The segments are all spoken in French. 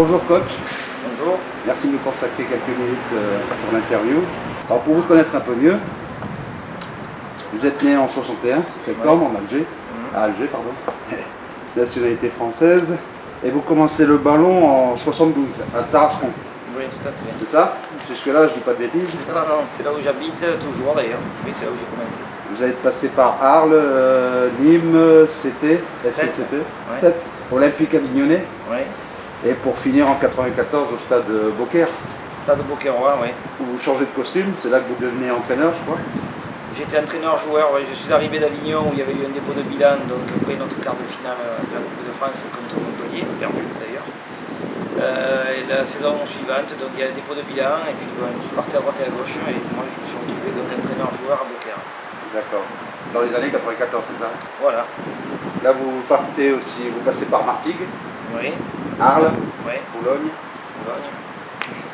Bonjour coach, Bonjour. merci de nous consacrer quelques minutes pour l'interview. Alors pour vous connaître un peu mieux, vous êtes né en 61, septembre, en Alger, à Alger, pardon, nationalité française, et vous commencez le ballon en 72, à Tarascon. Oui, tout à fait. C'est ça? Jusque-là, je dis pas de bêtises. Non, non, c'est là où j'habite toujours d'ailleurs. Oui, c'est là où j'ai commencé. Vous êtes passé par Arles, Nîmes, CT, SCCT, Ouais. 7, Olympique Avignonnais, Oui. et pour finir en 94 au stade Beaucaire, Stade Beaucairois, oui. où vous changez de costume, c'est là que vous devenez entraîneur, je crois. J'étais entraîneur-joueur, ouais. Je suis arrivé d'Avignon où il y avait eu un dépôt de bilan, donc après notre quart de finale de la Coupe de France contre Montpellier, perdu d'ailleurs. Et la saison suivante, donc il y a un dépôt de bilan, et puis je suis parti à droite et à gauche, et moi je me suis retrouvé donc entraîneur-joueur à Beaucaire. D'accord. Dans les années 94, c'est ça? Voilà. Là, vous partez aussi, vous passez par Martigues, Oui. Arles, Oui. Boulogne, Boulogne.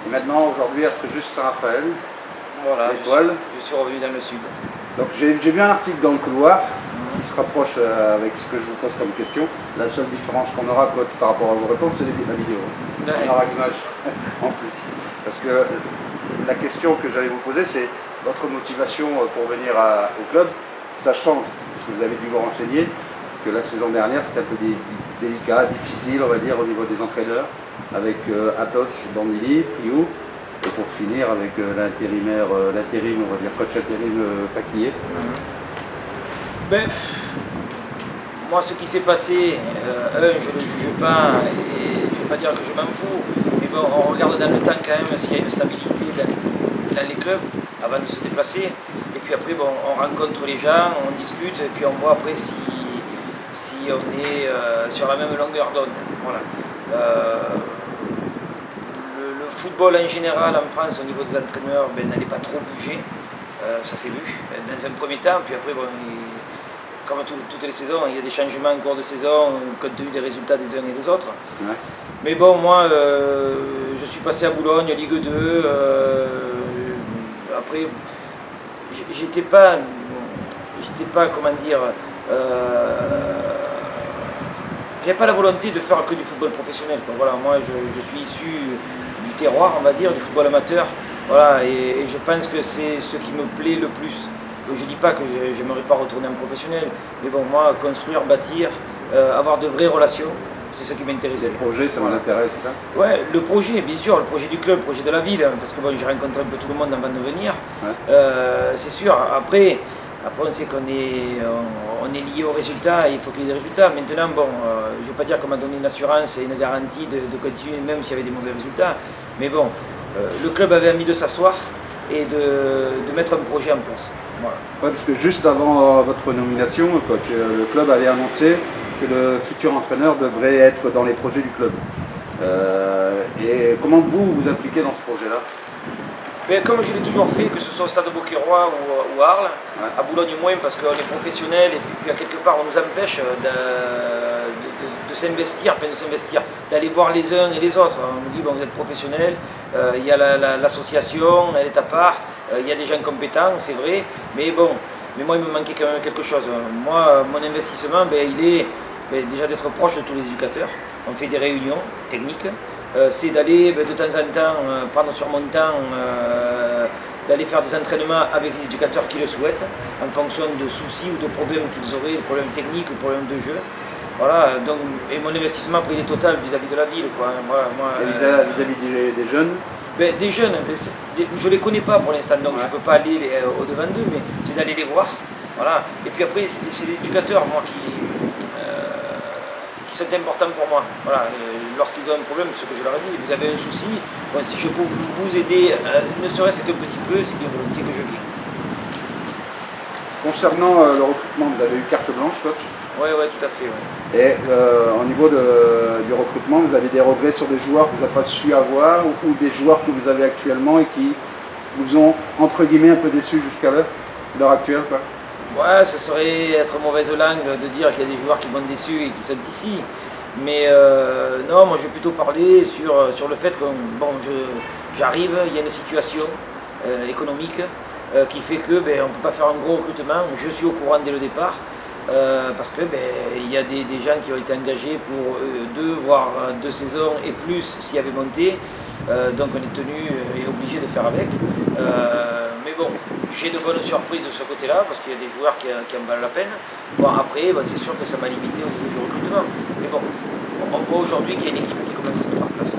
et maintenant, aujourd'hui, à Fréjus-Saint-Raphaël, Voilà, l'étoile. je suis revenu dans le sud. Donc, j'ai vu un article dans le couloir qui se rapproche avec ce que je vous pose comme question. La seule différence qu'on aura coach, par rapport à vos réponses, c'est la vidéo. Ouais. On aura l'image en plus. Parce que la question que j'allais vous poser, c'est votre motivation pour venir au club, sachant, parce que vous avez dû vous renseigner, que la saison dernière c'était un peu délicat, difficile on va dire au niveau des entraîneurs, avec Athos, Bandili, Priou, et pour finir avec l'intérim, on va dire coach intérim Paquillet. Ben, moi, ce qui s'est passé, je ne le juge pas et je ne vais pas dire que je m'en fous, mais bon, on regarde dans le temps quand même s'il y a une stabilité dans les clubs avant de se déplacer. Et puis après, bon, on rencontre les gens, on discute et puis on voit après si on est sur la même longueur d'onde. Voilà. Le football en général en France au niveau des entraîneurs n'allait pas trop bouger. Ça s'est vu dans un premier temps, puis après, bon, comme toutes les saisons, il y a des changements en cours de saison compte tenu des résultats des uns et des autres. Ouais. Mais bon, moi, je suis passé à Boulogne, Ligue 2. Après, j'étais pas, comment dire, j'avais pas la volonté de faire que du football professionnel, quoi. Voilà, moi, je suis issu du terroir, on va dire, du football amateur. Voilà, et je pense que c'est ce qui me plaît le plus. Je ne dis pas que je n'aimerais pas retourner en professionnel, mais bon, moi, construire, bâtir, avoir de vraies relations, c'est ce qui m'intéressait. Les projets, ça m'intéresse, c'est ça? Ouais, le projet, bien sûr, le projet du club, le projet de la ville, parce que bon, j'ai rencontré un peu tout le monde avant de venir. Ouais. C'est sûr, après on sait qu'on est lié aux résultats, et il faut qu'il y ait des résultats. Maintenant, bon, je ne vais pas dire qu'on m'a donné une assurance et une garantie de continuer, même s'il y avait des mauvais résultats, mais bon, le club avait envie de s'asseoir et de mettre un projet en place. Voilà. Ouais, parce que juste avant votre nomination, coach, le club avait annoncé que le futur entraîneur devrait être dans les projets du club. Et comment vous impliquez dans ce projet-là? Mais comme je l'ai toujours fait, que ce soit au stade Beaucairois ou Arles, Ouais. à Boulogne moins parce qu'on est professionnel et puis à quelque part on nous empêche de s'investir, d'aller voir les uns et les autres. On nous dit bon, vous êtes professionnel, il y a l'association, elle est à part, il y a des gens compétents, c'est vrai, mais bon, mais moi il me manquait quand même quelque chose. Moi, mon investissement, il est déjà d'être proche de tous les éducateurs. On fait des réunions techniques. C'est d'aller de temps en temps prendre sur mon temps, d'aller faire des entraînements avec les éducateurs qui le souhaitent, en fonction de soucis ou de problèmes qu'ils auraient, de problèmes techniques ou de problèmes de jeu. Voilà, donc, et mon investissement après, il est total vis-à-vis de la ville, quoi. Et vis-à-vis des jeunes? Des jeunes, je ne les connais pas pour l'instant, donc Ouais. je ne peux pas aller au-devant d'eux, mais c'est d'aller les voir. Voilà. Et puis après, c'est les éducateurs, moi, qui sont importants pour moi. Voilà. Lorsqu'ils ont un problème, ce que je leur ai dit, vous avez un souci, bon, si je peux vous aider, ne serait-ce qu'un petit peu, c'est bien volontiers que je viens. Concernant le recrutement, vous avez eu carte blanche, coach? Oui, tout à fait. Ouais. Et au niveau du recrutement, vous avez des regrets sur des joueurs que vous n'avez pas su avoir ou des joueurs que vous avez actuellement et qui vous ont, entre guillemets, un peu déçus jusqu'à l'heure actuelle, quoi? Ouais, ce serait être mauvaise langue de dire qu'il y a des joueurs qui m'ont déçu et qui sont ici. Mais non, moi je vais plutôt parler sur le fait que bon, j'arrive, il y a une situation économique qui fait que on ne peut pas faire un gros recrutement. Je suis au courant dès le départ. parce que il y a des gens qui ont été engagés pour 2 voire 2 saisons et plus s'il y avait monté, donc on est tenu et obligé de faire avec. Mais bon, j'ai de bonnes surprises de ce côté-là parce qu'il y a des joueurs qui en valent la peine. Bon, après, c'est sûr que ça m'a limité au niveau du recrutement. Mais bon, on voit aujourd'hui qu'il y a une équipe qui commence à se mettre en place.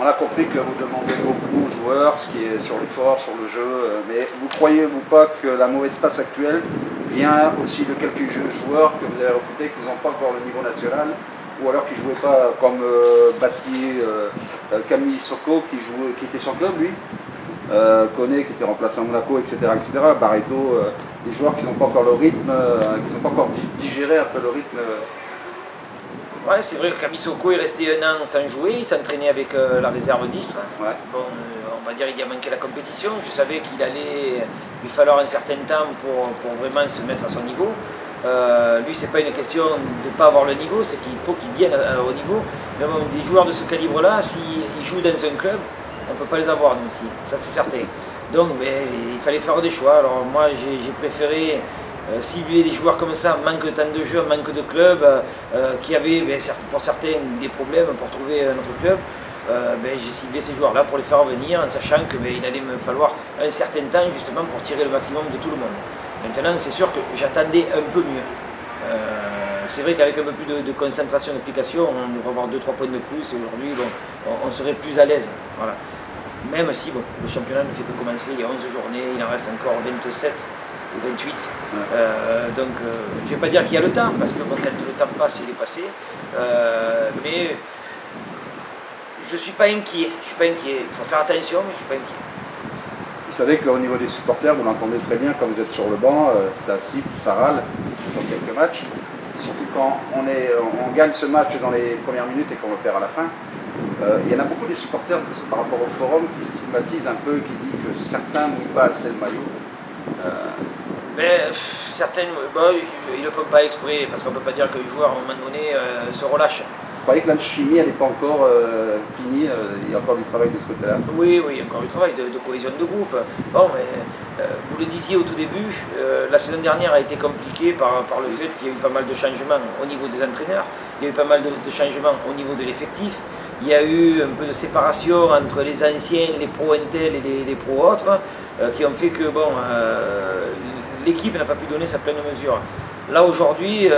On a compris que vous demandez beaucoup aux joueurs, ce qui est sur l'effort, sur le jeu, mais vous croyez-vous pas que la mauvaise passe actuelle vient aussi de quelques joueurs que vous avez recrutés qui n'ont pas encore le niveau national, ou alors qui ne jouaient pas comme Bassier, Camille Soko qui était sur club lui, Koné qui était remplaçant à Monaco, etc. Barreto, des joueurs qui n'ont pas encore le rythme, qui n'ont pas encore digéré un peu le rythme. Ouais, c'est vrai que Kamisoko est resté 1 an sans jouer, il s'entraînait avec la réserve d'Istres. Ouais. Bon, on va dire qu'il a manqué la compétition, je savais qu'il allait lui falloir un certain temps pour vraiment se mettre à son niveau. Lui, c'est pas une question de ne pas avoir le niveau, c'est qu'il faut qu'il vienne au niveau. Mais bon, des joueurs de ce calibre-là, s'ils jouent dans un club, on ne peut pas les avoir nous aussi, ça c'est certain. Donc il fallait faire des choix. Alors moi j'ai préféré cibler des joueurs comme ça, manque de temps de jeu, manque de club, qui avaient pour certains des problèmes pour trouver un autre club. J'ai ciblé ces joueurs-là pour les faire venir en sachant qu'il allait me falloir un certain temps justement pour tirer le maximum de tout le monde. Maintenant c'est sûr que j'attendais un peu mieux. C'est vrai qu'avec un peu plus de concentration d'application, on devrait avoir 2-3 points de plus et aujourd'hui on serait plus à l'aise. Voilà. Même si le championnat ne fait que commencer, il y a 11 journées, il en reste encore 27 ou 28. Donc je ne vais pas dire qu'il y a le temps, parce que quand le temps passe, il est passé. Mais je ne suis pas inquiet. Il faut faire attention, mais je ne suis pas inquiet. Vous savez qu'au niveau des supporters, vous l'entendez très bien quand vous êtes sur le banc, ça siffle, ça râle sur quelques matchs. Surtout quand on gagne ce match dans les premières minutes et qu'on le perd à la fin. Il y en a beaucoup des supporters par rapport au forum qui stigmatisent un peu, qui disent que certains ne mouillent pas assez le maillot. Certains, ils ne le font pas exprès, parce qu'on ne peut pas dire que les joueurs à un moment donné se relâchent. Vous croyez que l'alchimie, elle n'est pas encore finie, il y a encore du travail de ce côté-là? Oui, il y a encore du travail de cohésion de groupe. Bon, mais vous le disiez au tout début, la saison dernière a été compliquée par le fait qu'il y a eu pas mal de changements au niveau des entraîneurs, il y a eu pas mal de changements au niveau de l'effectif, il y a eu un peu de séparation entre les anciens, les pros Intel et les pros autres, qui ont fait que l'équipe n'a pas pu donner sa pleine mesure. Là aujourd'hui,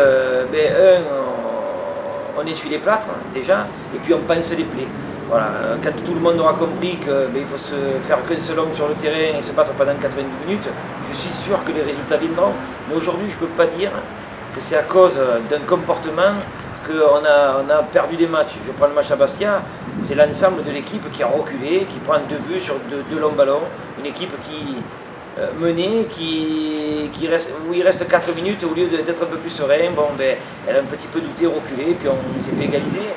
on essuie les plâtres déjà, et puis on pense les plaies. Voilà. Quand tout le monde aura compris qu'il faut se faire qu'un seul homme sur le terrain et se battre pendant 90 minutes, je suis sûr que les résultats viendront. Mais aujourd'hui, je ne peux pas dire que c'est à cause d'un comportement qu'on a perdu des matchs. Je prends le match à Bastia, c'est l'ensemble de l'équipe qui a reculé, qui prend 2 buts sur 2 longs ballons. Une équipe qui menée, où il reste 4 minutes, au lieu d'être un peu plus serein, elle a un petit peu douté, reculé, puis on s'est fait égaliser.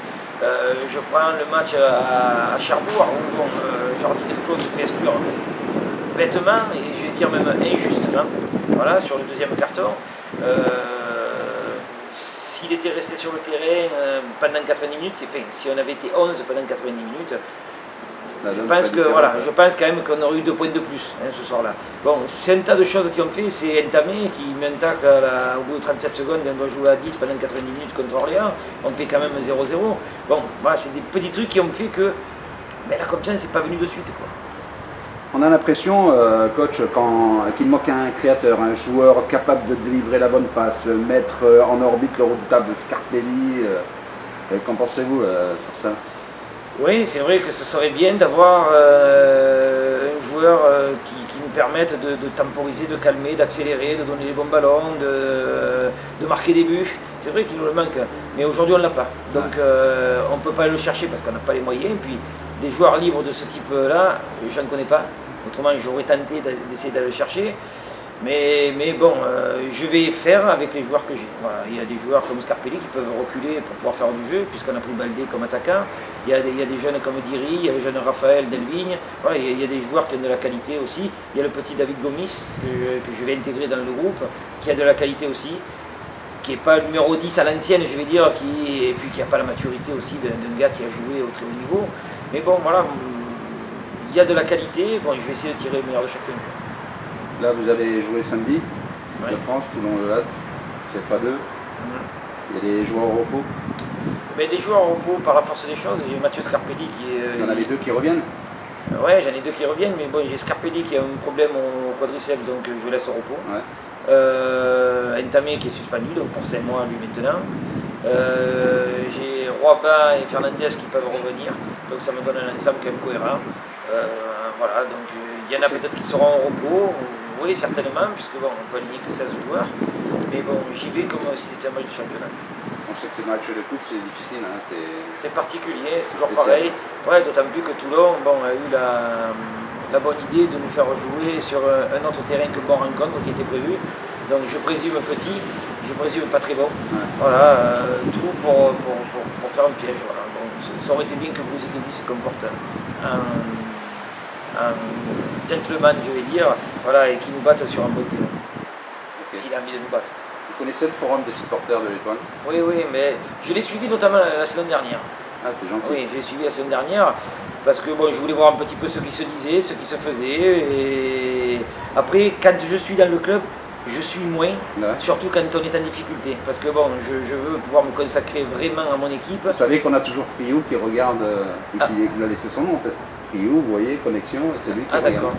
Je prends le match à Cherbourg, où Jordi Delclos se fait exclure bêtement, et je vais dire même injustement, voilà, sur le deuxième carton. S'il était resté sur le terrain pendant 90 minutes, si on avait été 11 pendant 90 minutes, je pense quand même qu'on aurait eu 2 points de plus ce soir-là. Bon, c'est un tas de choses qui ont fait, c'est Entamé qui met un tacle au bout de 37 secondes, on doit jouer à 10 pendant 90 minutes contre Orléans, on fait quand même 0-0. Bon, voilà, c'est des petits trucs qui ont fait que la confiance n'est pas venue de suite, quoi. On a l'impression, coach, qu'il manque un créateur, un joueur capable de délivrer la bonne passe, mettre en orbite le redoutable Scarpelli. Qu'en pensez-vous sur ça? Oui, c'est vrai que ce serait bien d'avoir un joueur qui nous permette de temporiser, de calmer, d'accélérer, de donner les bons ballons, de marquer des buts. C'est vrai qu'il nous le manque, mais aujourd'hui on ne l'a pas. Donc on ne peut pas le chercher parce qu'on n'a pas les moyens. Et puis des joueurs libres de ce type-là, je n'en connais pas. Autrement, j'aurais tenté d'essayer d'aller le chercher. Mais bon, je vais faire avec les joueurs que j'ai. Voilà, il y a des joueurs comme Scarpelli qui peuvent reculer pour pouvoir faire du jeu, puisqu'on a pris Baldé comme attaquant. Il y a des jeunes comme Diri, il y a le jeune Raphaël Delvigne. Voilà, il y a des joueurs qui ont de la qualité aussi. Il y a le petit David Gomis que je vais intégrer dans le groupe, qui a de la qualité aussi, qui n'est pas le numéro 10 à l'ancienne, je vais dire, et puis qui n'a pas la maturité aussi d'un gars qui a joué au très haut niveau. Mais bon, voilà, il y a de la qualité. Bon, je vais essayer de tirer le meilleur de chacun. Là, vous allez jouer samedi, de France, Toulon-le-Las. CFA2. Il y a des joueurs au repos. Mais des joueurs au repos par la force des choses, j'ai Mathieu Scarpelli qui est... Il y en a les deux qui reviennent. Ouais, j'en ai deux qui reviennent, mais bon, j'ai Scarpelli qui a un problème au quadriceps, donc je laisse au repos. Ouais. Ntamé qui est suspendu, donc pour 5 mois lui maintenant. J'ai Roibin et Fernandez qui peuvent revenir, donc ça me donne un ensemble quand même cohérent. Voilà, donc il y en a peut-être qui seront au repos, oui certainement, puisque bon, on peut aligner que 16 joueurs, mais bon, j'y vais comme si c'était un match de championnat. On sait que les matchs de coupe c'est difficile, hein, c'est particulier, c'est toujours spécial. pareil. Ouais, d'autant plus que Toulon a eu la bonne idée de nous faire jouer sur un autre terrain que Bon Rencontre qui était prévu. Donc je présume petit, je présume pas très bon. Ouais. Voilà, tout pour faire un piège. Voilà. Bon, ça aurait été bien que Bouzekedi se comporte un gentleman, je vais dire, voilà, et qui nous batte sur un bon terrain. Okay. S'il a envie de nous battre. Vous connaissez le forum des supporters de l'Étoile? Oui, oui, mais je l'ai suivi notamment la saison dernière. Ah, c'est gentil. Oui, j'ai suivi la semaine dernière parce que bon, je voulais voir un petit peu ce qui se disait, ce qui se faisait. Et après, quand je suis dans le club, je suis moins, surtout quand on est en difficulté. Parce que bon, je veux pouvoir me consacrer vraiment à mon équipe. Vous savez qu'on a toujours Priou qui regarde et qui a laissé son nom peut-être. Priou, vous voyez, connexion, c'est lui qui regarde. D'accord.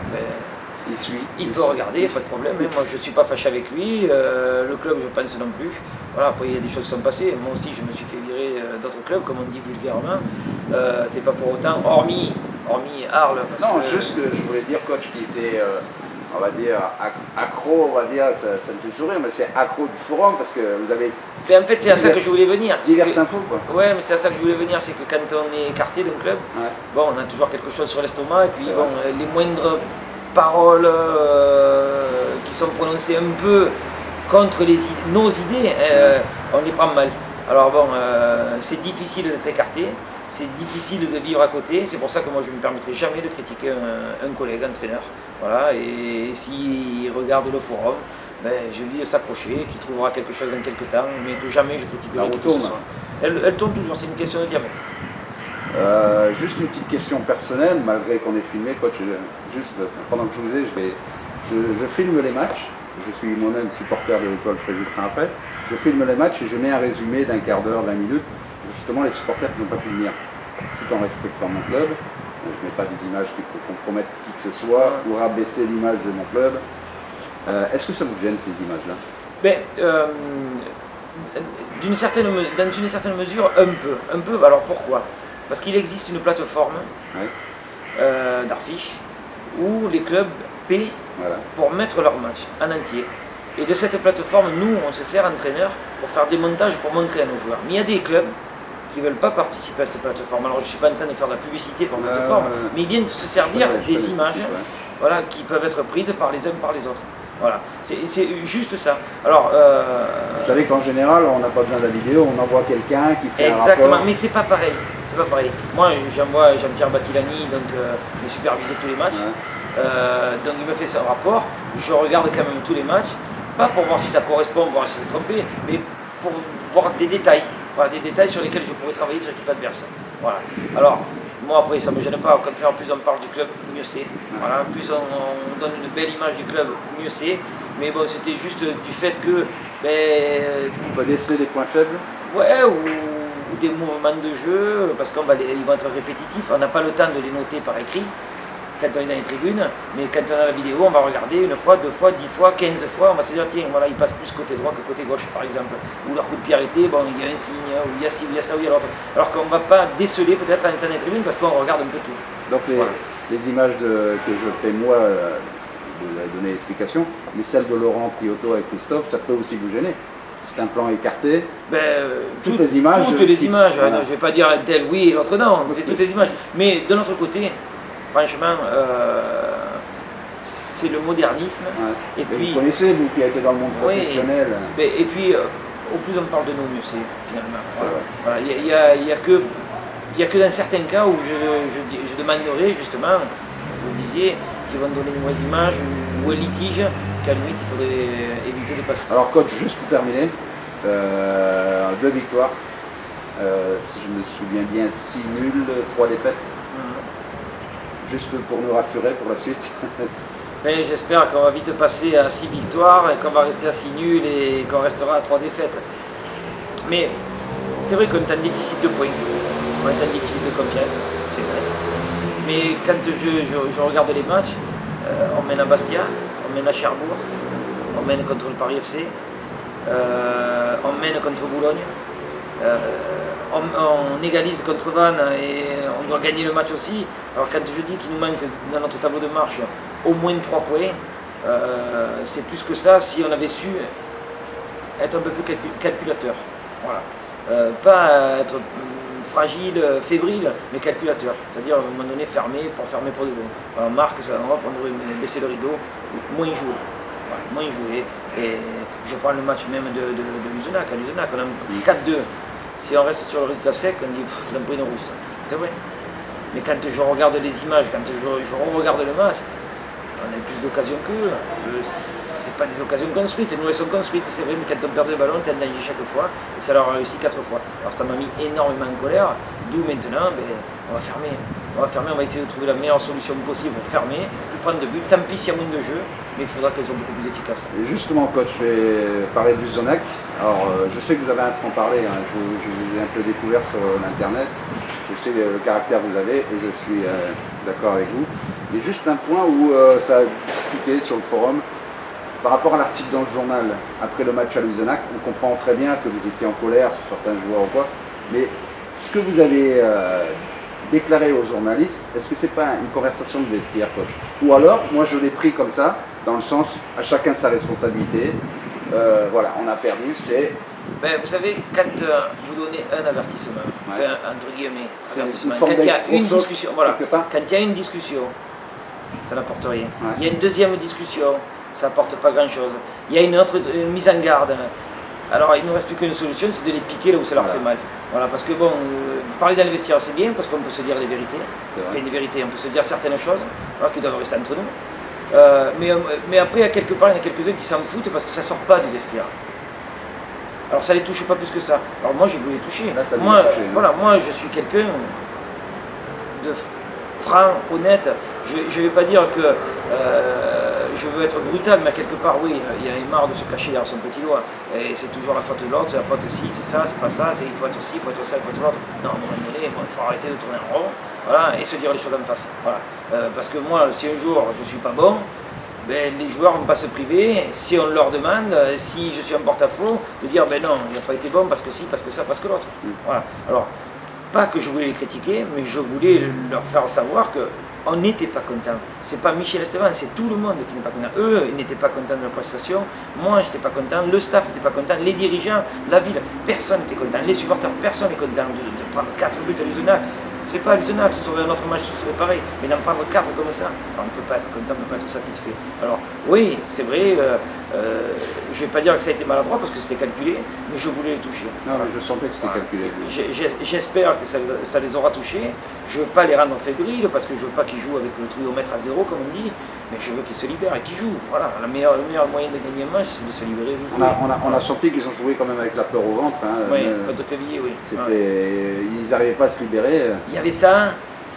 Il suit. Il peut regarder, pas de problème. Moi, je ne suis pas fâché avec lui. Le club, je pense non plus. Voilà, après, il y a des choses qui sont passées. Moi aussi, je me suis fait virer d'autres clubs, comme on dit vulgairement. C'est pas pour autant, hormis Arles. Non, juste que je voulais dire, coach, qui était, on va dire, accro, on va dire, ça me fait sourire, mais c'est accro du forum parce que vous avez. Mais en fait, c'est à ça que je voulais venir. Diverses infos, quoi. Ouais, mais c'est à ça que je voulais venir, c'est que quand on est écarté d'un club, bon, on a toujours quelque chose sur l'estomac, et puis bon, les moindres paroles qui sont prononcées un peu contre nos idées, on les prend mal. Alors bon, c'est difficile d'être écarté, c'est difficile de vivre à côté, c'est pour ça que moi je ne me permettrai jamais de critiquer un collègue, un entraîneur. Voilà, et s'il regarde le forum, ben, je lui dis de s'accrocher, qu'il trouvera quelque chose en quelque temps, mais que jamais je critiquerai qui que ce soit. Elle tourne toujours, c'est une question de diamètre. Juste une petite question personnelle, malgré qu'on est filmé, coach, juste pendant que je vous ai, je filme les matchs, je suis moi-même supporter de l'Étoile Fréjus-Saint-Après, je filme les matchs et je mets un résumé d'1 quart d'heure, 20 minutes, justement les supporters qui n'ont pas pu venir, tout en respectant mon club. Je ne mets pas des images qui peuvent compromettre qui que ce soit ou rabaisser l'image de mon club. Est-ce que ça vous gêne ces images-là? Ben, dans une certaine mesure, un peu. Alors pourquoi? Parce qu'il existe une plateforme d'affiches où les clubs paient pour mettre leur match en entier. Et de cette plateforme, nous, on se sert entraîneurs pour faire des montages pour montrer à nos joueurs. Mais il y a des clubs qui ne veulent pas participer à cette plateforme. Alors je ne suis pas en train de faire de la publicité pour la plateforme, mais ils viennent se servir des images voilà, qui peuvent être prises par les uns par les autres. Voilà, c'est juste ça. Alors, vous savez qu'en général, on n'a pas besoin de la vidéo, on envoie quelqu'un qui fait un rapport. Exactement, mais c'est pas pareil. C'est pas pareil. Moi, j'envoie Jean-Pierre Batilani, donc me superviser tous les matchs. Donc il me fait son rapport. Je regarde quand même tous les matchs, pas pour voir si ça correspond, voir si c'est trompé, mais pour voir des détails. Voilà, des détails sur lesquels je pourrais travailler sur l'équipe adverse. Voilà. Alors, moi après, ça ne me gêne pas. Au contraire, plus on parle du club, mieux c'est. Voilà, plus on donne une belle image du club, mieux c'est. Mais bon, c'était juste du fait que... on peut déceler des points faibles. Ouais, ou des mouvements de jeu, parce qu'ils vont être répétitifs. On n'a pas le temps de les noter par écrit quand on est dans les tribunes, mais quand on a la vidéo, on va regarder une fois, 2 fois, 10 fois, 15 fois, on va se dire tiens, voilà, il passe plus côté droit que côté gauche par exemple, ou leur coup de pied arrêté, bon, il y a un signe, ou il y a ci, ou il y a ça, ou il y a l'autre. Alors qu'on ne va pas déceler peut-être en étant dans les tribunes parce qu'on regarde un peu tout. Donc les images que je fais moi, vous avez donné l'explication, mais celles de Laurent, Prioto et Christophe, ça peut aussi vous gêner. C'est un plan écarté. Toutes les images. Toutes les images. Voilà. Non, je ne vais pas dire un tel oui et l'autre non, c'est toutes les images. Mais de notre côté, franchement, c'est le modernisme. Et puis, vous connaissez, vous qui avez été dans le monde professionnel. Et puis, au plus on parle de nous, mieux c'est finalement. Voilà. Il n'y a que dans certains cas où je demanderai justement, vous disiez, qui vont donner une mauvaise image ou un litige qu'à la limite il faudrait éviter de passer. Alors coach, juste pour terminer, 2 victoires, si je me souviens bien, 6 nuls, 3 défaites. Juste pour nous rassurer pour la suite. Ben, j'espère qu'on va vite passer à 6 victoires et qu'on va rester à 6 nuls et qu'on restera à 3 défaites. Mais c'est vrai qu'on est en déficit de points, on est en déficit de confiance, c'est vrai. Mais quand je regarde les matchs, on mène à Bastia, on mène à Cherbourg, on mène contre le Paris FC, on mène contre Boulogne, on égalise contre Vannes et on doit gagner le match aussi. Alors quand je dis qu'il nous manque dans notre tableau de marche au moins 3 points, c'est plus que ça si on avait su être un peu plus calculateur. Voilà. Pas être fragile, fébrile, mais calculateur. C'est-à-dire à un moment donné fermer pour de bon. On marque, on devrait baisser le rideau, moins jouer. Voilà, moins jouer. Et je prends le match même de Luzenac. À Luzenac, on a 4-2. Si on reste sur le résultat sec, on dit ils ont pris une rousse. C'est vrai. Mais quand je regarde les images, quand je regarde le match, on a eu plus d'occasions qu'eux. C'est pas des occasions construites, nous elles sont construites, c'est vrai, mais quand on perd le ballon, on est en danger chaque fois, et ça leur a réussi 4 fois. Alors ça m'a mis énormément en colère, d'où maintenant, on va fermer, on va essayer de trouver la meilleure solution possible pour fermer, plus prendre de but, tant pis s'il y a moins de jeu, mais il faudra qu'elles soient beaucoup plus efficaces. Et justement, coach, je vais parler de Luzenac. Alors, je sais que vous avez un franc-parler, hein. Je vous ai un peu découvert sur l'internet, je sais le caractère que vous avez, et je suis d'accord avec vous. Mais juste un point où ça a discuté sur le forum, par rapport à l'article dans le journal, après le match à Luzenac, on comprend très bien que vous étiez en colère sur certains joueurs ou quoi, mais ce que vous avez déclaré aux journalistes, est-ce que c'est pas une conversation de vestiaire, coach? Ou alors, moi je l'ai pris comme ça, dans le sens, à chacun sa responsabilité, voilà, on a perdu, c'est... Ben, vous savez, quand vous donnez un avertissement, Ouais. entre guillemets, C'est avertissement, une forme quand il y a une d'électrochoc, discussion, voilà, quelque part. quand il y a une discussion, ça n'apporte rien. Ouais. Il y a une deuxième discussion, ça n'apporte pas grand-chose. Il y a une autre mise en garde. Alors il ne nous reste plus qu'une solution, c'est de les piquer là où ça leur fait mal. Voilà, parce que bon, parler dans le vestiaire c'est bien, parce qu'on peut se dire les vérités. Enfin, des vérités, on peut se dire certaines choses, voilà, qui doivent rester entre nous. Mais après, à quelque part, il y en a quelques-uns qui s'en foutent parce que ça ne sort pas du vestiaire. Alors ça ne les touche pas plus que ça. Alors moi, j'ai voulu les toucher. Là, ça Moi, touché, voilà, moi, je suis quelqu'un de franc, honnête. Je ne vais pas dire que je veux être brutal, mais quelque part, oui, il y en a marre de se cacher derrière son petit doigt. Et c'est toujours la faute de l'autre, c'est la faute de ci, c'est ça, c'est pas ça, il faut être ci, il faut être ça, il faut être l'autre. Non, à un moment donné, bon, il faut arrêter de tourner en rond, voilà, et se dire les choses en face. Voilà. Parce que moi, si un jour je ne suis pas bon, ben, les joueurs ne vont pas se priver, si on leur demande, si je suis en porte-à-faux, de dire ben non, il n'a pas été bon parce que si, parce que ça, parce que l'autre. Voilà. Alors, pas que je voulais les critiquer, mais je voulais leur faire savoir qu'on n'était pas content. C'est pas Michel Esteban, c'est tout le monde qui n'est pas content. Eux, ils n'étaient pas contents de la prestation, moi je n'étais pas content, le staff n'était pas content, les dirigeants, la ville, personne n'était content, les supporters, personne n'est content de prendre 4 buts à Luzenac. C'est pas Luzenac, ce serait un autre match, ce serait pareil, mais d'en prendre 4 comme ça, on ne peut pas être content, on ne peut pas être satisfait. Alors oui, c'est vrai, je ne vais pas dire que ça a été maladroit parce que c'était calculé, mais je voulais les toucher. Non, mais je sentais que c'était calculé. J'espère que ça les aura touchés. Je ne veux pas les rendre fébriles parce que je ne veux pas qu'ils jouent avec le triomètre à 0 comme on dit, mais je veux qu'ils se libèrent et qu'ils jouent. Voilà, le meilleur moyen de gagner un match, c'est de se libérer et de jouer. On a senti qu'ils ont joué quand même avec la peur au ventre. Hein, oui, contre Quevilly, oui. Ils n'arrivaient pas à se libérer. Il y avait ça,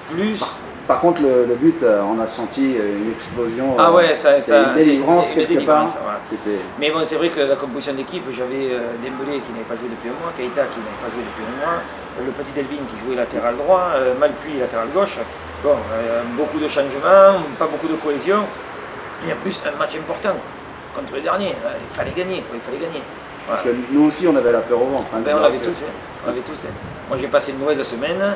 plus... Par contre, le but, on a senti une explosion. Ah ouais, une délivrance quelque part. Voilà. Mais bon, c'est vrai que la composition d'équipe, j'avais Dembélé qui n'avait pas joué depuis un mois, Keita qui n'avait pas joué depuis un mois, le petit Delvin qui jouait latéral droit, Malpuis latéral gauche. Bon, beaucoup de changements, pas beaucoup de cohésion. Et en plus, un match important contre le dernier. Il fallait gagner, quoi, il fallait gagner. Voilà. Parce que nous aussi, on avait la peur au ventre. Hein, on l'avait tous. Moi, j'ai passé une mauvaise semaine.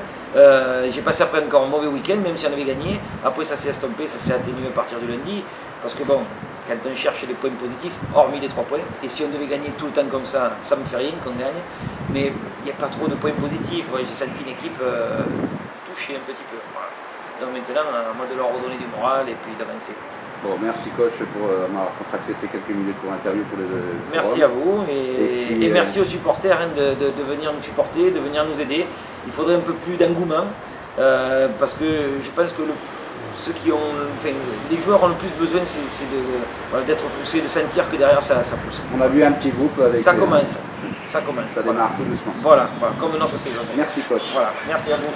J'ai passé après encore un mauvais week-end, même si on avait gagné. Après, ça s'est estompé, ça s'est atténué à partir du lundi. Parce que bon, quand on cherche les points positifs, hormis les 3 points, et si on devait gagner tout le temps comme ça me fait rien qu'on gagne. Mais il n'y a pas trop de points positifs. Ouais, j'ai senti une équipe touchée un petit peu. Voilà. Donc maintenant, à moi de leur redonner du moral et puis d'avancer. Bon, merci coach pour m'avoir consacré ces quelques minutes pour l'interview pour le Merci à vous et merci aux supporters hein, de venir nous supporter, de venir nous aider. Il faudrait un peu plus d'engouement parce que je pense que les joueurs ont le plus besoin c'est d'être poussés, de sentir que derrière ça pousse. On a vu un petit groupe avec... Ça commence. Ça démarre tout doucement. Voilà, comme notre saison. Merci coach. Voilà, merci à vous.